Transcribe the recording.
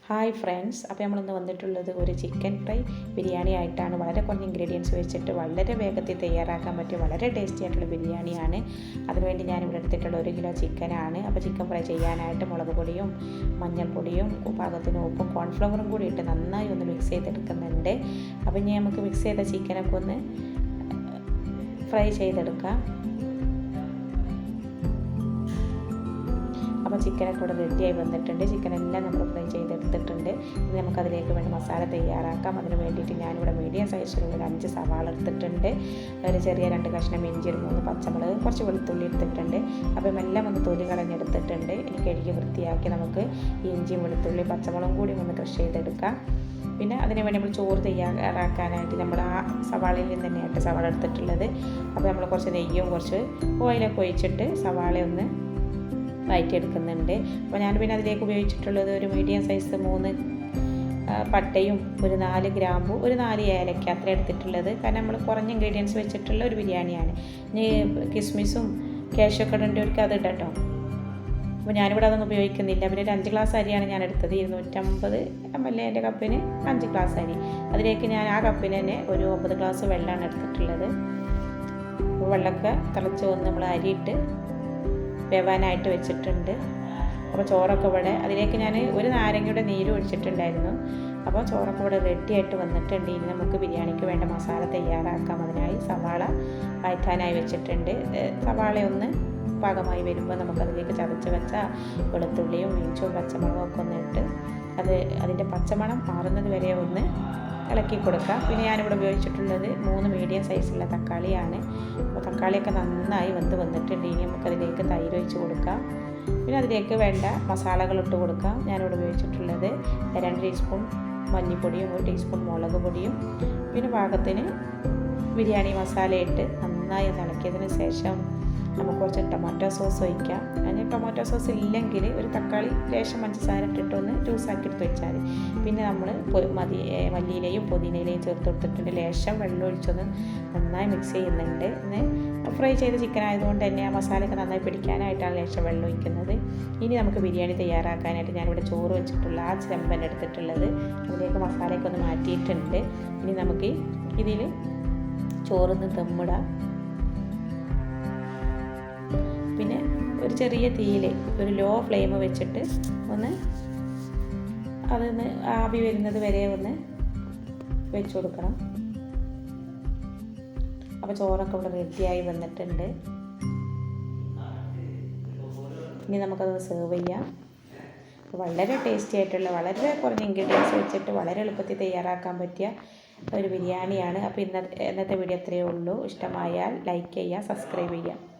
Hi friends, അപ്പോൾ നമ്മളിന്ന് വന്നിട്ടുള്ളത് ഒരു ചിക്കൻ ഫ്രൈ ബിരിയാണി ആയിട്ടാണ്. വളരെ കുറഞ്ഞ ഇൻഗ്രീഡിയൻസ് വെച്ചിട്ട് വളരെ വേഗത്തിൽ തയ്യാറാക്കാൻ പറ്റിയ വളരെ ടേസ്റ്റി ആയിട്ടുള്ള ബിരിയാണിയാണ്. അതിനുവേണ്ടി ഞാനിവിടെ എടുത്തിട്ടുള്ള 1 കിലോ ചിക്കനാണ്. അപ്പോൾ ചിക്കൻ ഫ്രൈ ചെയ്യാനായിട്ട് മുളക് പൊടിയും മഞ്ഞൾപ്പൊടിയും പാകത്തിന് ഉപ്പും കോൺഫ്ലവറും കൂടി ഇട്ട് നന്നായി ഒന്ന് മിക്സ് ചെയ്തെടുക്കുന്നുണ്ട്. അപ്പോൾ ഇനി നമുക്ക് മിക്സ് ചെയ്ത ചിക്കനൊക്കെ ഒന്ന് ഫ്രൈ ചെയ്തെടുക്കാം. അപ്പോൾ ചിക്കനൊക്കെ ഇവിടെ റെഡിയായി വന്നിട്ടുണ്ട്. ചിക്കനെല്ലാം നമ്മൾ ഫ്രൈ ചെയ്തെടുത്തിട്ടുണ്ട്. ഇനി നമുക്കതിലേക്ക് വേണ്ട മസാല തയ്യാറാക്കാം. അതിന് വേണ്ടിയിട്ട് ഞാനിവിടെ മീഡിയം സൈസിലുള്ള ഒരു 5 സവാള എടുത്തിട്ടുണ്ട്. ഒരു ചെറിയ 2 കഷ്ണം ഇഞ്ചി, 3 പച്ചമുളക്, കുറച്ച് വെളുത്തുള്ളി എടുത്തിട്ടുണ്ട്. അപ്പം എല്ലാം ഒന്ന് തൊലി കളഞ്ഞെടുത്തിട്ടുണ്ട്. ഇനി കഴുകി വൃത്തിയാക്കി നമുക്ക് ഇഞ്ചിയും വെളുത്തുള്ളി പച്ചമുളകും കൂടി ഒന്ന് ക്രഷ് ചെയ്തെടുക്കാം. പിന്നെ അതിന് വേണ്ടി നമ്മൾ ചോറ് തയ്യാറാക്കാനായിട്ട് നമ്മൾ ആ സവാളയിൽ നിന്ന് തന്നെയായിട്ട് സവാള എടുത്തിട്ടുള്ളത്. അപ്പോൾ നമ്മൾ കുറച്ച് നെയ്യും കുറച്ച് ഓയിലൊക്കെ ഒഴിച്ചിട്ട് സവാളയൊന്ന് വഴറ്റിയെടുക്കുന്നുണ്ട്. അപ്പോൾ ഞാൻ പിന്നെ അതിലേക്ക് ഉപയോഗിച്ചിട്ടുള്ളത് ഒരു മീഡിയം സൈസ് 3 പട്ടയും ഒരു 4 ഗ്രാമ്പു, ഒരു 4 ഏലക്ക അത്ര എടുത്തിട്ടുള്ളത്. കാരണം നമ്മൾ കുറഞ്ഞ ഇൻഗ്രീഡിയൻസ് വെച്ചിട്ടുള്ള ഒരു ബിരിയാണിയാണ്. ഇനി കിസ്മിസും കാഷ്യൊക്കെ ഇടേണ്ടവർക്ക് അത് ഇടട്ടോ. അപ്പോൾ ഞാനിവിടെ അതൊന്നും ഉപയോഗിക്കുന്നില്ല. പിന്നെ ഒരു 5 ഗ്ലാസ് അരിയാണ് ഞാൻ എടുത്തത്. 250 ml എൻ്റെ കപ്പിന് 5 ഗ്ലാസ് അരി. അതിലേക്ക് ഞാൻ ആ കപ്പിന് തന്നെ ഒരു 9 ഗ്ലാസ് വെള്ളമാണ് എടുത്തിട്ടുള്ളത്. വെള്ളമൊക്കെ തിളച്ച് വന്ന് നമ്മൾ അരിയിട്ട് വേവാനായിട്ട് വെച്ചിട്ടുണ്ട്. അപ്പോൾ ചോറൊക്കെ ഇവിടെ അതിലേക്ക് ഞാൻ ഒരു നാരങ്ങയുടെ നീര് ഒഴിച്ചിട്ടുണ്ടായിരുന്നു. അപ്പോൾ ചോറൊക്കെ ഇവിടെ റെഡി ആയിട്ട് വന്നിട്ടുണ്ട്. ഇനി നമുക്ക് ബിരിയാണിക്ക് വേണ്ട മസാല തയ്യാറാക്കാം. അതിനായി സവാള വഴറ്റാനായി വെച്ചിട്ടുണ്ട്. സവാളയൊന്ന് പാകമായി വരുമ്പോൾ നമുക്കതിലേക്ക് ചതച്ച് വെച്ച വെളുത്തുള്ളിയും ഇഞ്ചും പച്ചമുളകും ഒക്കെ ഒന്ന് ഇട്ട് അതിൻ്റെ പച്ചമണം മാറുന്നത് വരെ ഒന്ന് ഇളക്കി കൊടുക്കാം. പിന്നെ ഞാനിവിടെ ഉപയോഗിച്ചിട്ടുള്ളത് 3 മീഡിയം സൈസുള്ള തക്കാളിയാണ്. അപ്പോൾ തക്കാളിയൊക്കെ നന്നായി വന്നിട്ടുണ്ട്. ഇനി നമുക്കതിലേക്ക് തൈര് ഒഴിച്ച് കൊടുക്കാം. പിന്നെ അതിലേക്ക് വേണ്ട മസാലകൾ ഇട്ട് കൊടുക്കാം. ഞാനിവിടെ ഉപയോഗിച്ചിട്ടുള്ളത് 2 ടീസ്പൂൺ മല്ലിപ്പൊടിയും 1 ടീസ്പൂൺ മുളക് പൊടിയും പിന്നെ പാകത്തിന് ബിരിയാണി മസാല ഇട്ട് നന്നായി ഒന്ന് ഇളക്കിയതിന് ശേഷം നമുക്ക് കുറച്ച് ടൊമാറ്റോ സോസ് ഒഴിക്കാം. അതിന് ടൊമാറ്റോ സോസ് ഇല്ലെങ്കിൽ ഒരു തക്കാളി ലേശം പഞ്ചസാര ഇട്ടിട്ടൊന്ന് ജ്യൂസാക്കി എടുത്ത് വെച്ചാൽ പിന്നെ നമ്മൾ മല്ലിയിലയും പുതിനയിലയും ചേർത്ത് കൊടുത്തിട്ടുണ്ട്. ലേശം വെള്ളം ഒഴിച്ചൊന്ന് നന്നായി മിക്സ് ചെയ്യുന്നുണ്ട്. ഇന്ന് ഫ്രൈ ചെയ്ത ചിക്കൻ ആയതുകൊണ്ട് തന്നെ ആ മസാലയൊക്കെ നന്നായി പിടിക്കാനായിട്ടാണ് ലേശം വെള്ളം ഒഴിക്കുന്നത്. ഇനി നമുക്ക് ബിരിയാണി തയ്യാറാക്കാനായിട്ട് ഞാനിവിടെ ചോറ് വെച്ചിട്ടുള്ള ആ ചെമ്പൻ എടുത്തിട്ടുള്ളത്. അതിലേക്ക് മസാലയൊക്കെ ഒന്ന് മാറ്റിയിട്ടുണ്ട്. ഇനി നമുക്ക് ഇതിൽ ചോറിന്ന് ദമ്മിടാം. പിന്നെ ഒരു ചെറിയ തീയിൽ ഒരു ലോ ഫ്ലെയിം വെച്ചിട്ട് ഒന്ന് അതൊന്ന് ആവി വരുന്നത് വരെ ഒന്ന് വെച്ച് കൊടുക്കണം. അപ്പോൾ ചോറൊക്കെ ഇവിടെ റെഡിയായി വന്നിട്ടുണ്ട്. ഇനി നമുക്കതൊന്ന് സെർവ് ചെയ്യാം. വളരെ ടേസ്റ്റി ആയിട്ടുള്ള വളരെ കുറഞ്ഞ ഇൻഗ്രീഡിയൻസ് വെച്ചിട്ട് വളരെ എളുപ്പത്തിൽ തയ്യാറാക്കാൻ പറ്റിയ ഒരു ബിരിയാണിയാണ്. അപ്പോൾ ഇന്നത്തെ വീഡിയോ അത്രയേ ഉള്ളൂ. ഇഷ്ടമായാൽ ലൈക്ക് ചെയ്യുക, സബ്സ്ക്രൈബ് ചെയ്യുക.